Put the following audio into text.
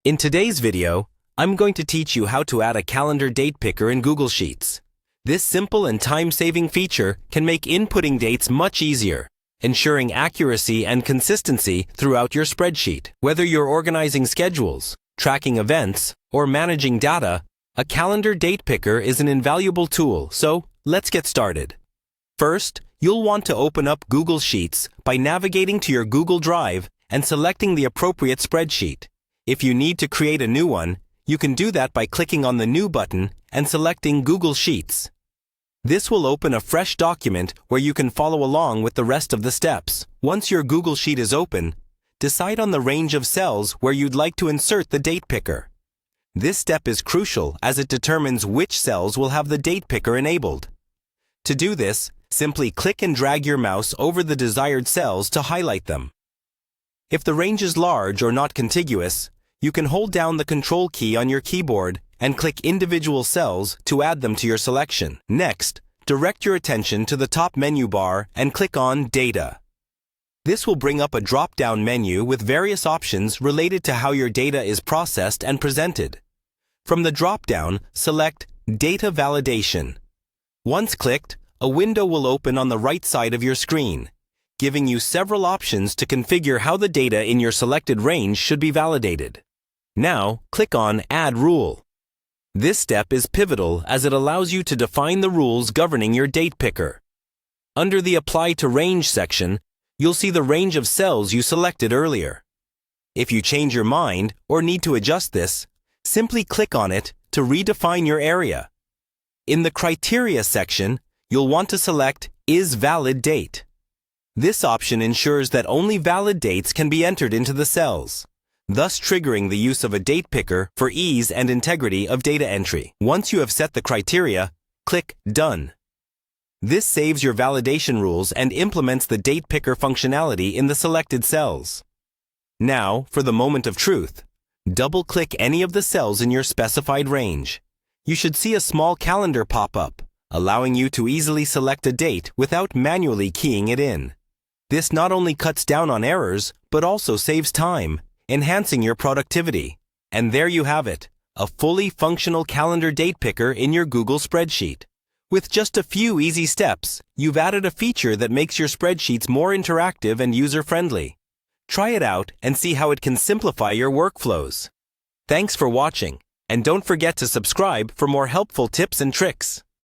In today's video, I'm going to teach you how to add a calendar date picker in Google Sheets. This simple and time-saving feature can make inputting dates much easier, ensuring accuracy and consistency throughout your spreadsheet. Whether you're organizing schedules, tracking events, or managing data, a calendar date picker is an invaluable tool, so let's get started. First, you'll want to open up Google Sheets by navigating to your Google Drive and selecting the appropriate spreadsheet. If you need to create a new one, you can do that by clicking on the New button and selecting Google Sheets. This will open a fresh document where you can follow along with the rest of the steps. Once your Google Sheet is open, decide on the range of cells where you'd like to insert the date picker. This step is crucial as it determines which cells will have the date picker enabled. To do this, simply click and drag your mouse over the desired cells to highlight them. If the range is large or not contiguous, you can hold down the Control key on your keyboard and click individual cells to add them to your selection. Next, direct your attention to the top menu bar and click on Data. This will bring up a drop-down menu with various options related to how your data is processed and presented. From the drop-down, select Data Validation. Once clicked, a window will open on the right side of your screen, giving you several options to configure how the data in your selected range should be validated. Now, click on Add Rule. This step is pivotal as it allows you to define the rules governing your date picker. Under the Apply to Range section, you'll see the range of cells you selected earlier. If you change your mind or need to adjust this, simply click on it to redefine your area. In the Criteria section, you'll want to select Is Valid Date. This option ensures that only valid dates can be entered into the cells, thus triggering the use of a date picker for ease and integrity of data entry. Once you have set the criteria, click Done. This saves your validation rules and implements the date picker functionality in the selected cells. Now, for the moment of truth, double-click any of the cells in your specified range. You should see a small calendar pop up, allowing you to easily select a date without manually keying it in. This not only cuts down on errors, but also saves time, enhancing your productivity. And there you have it, a fully functional calendar date picker in your Google spreadsheet. With just a few easy steps, you've added a feature that makes your spreadsheets more interactive and user-friendly. Try it out and see how it can simplify your workflows. Thanks for watching, and don't forget to subscribe for more helpful tips and tricks.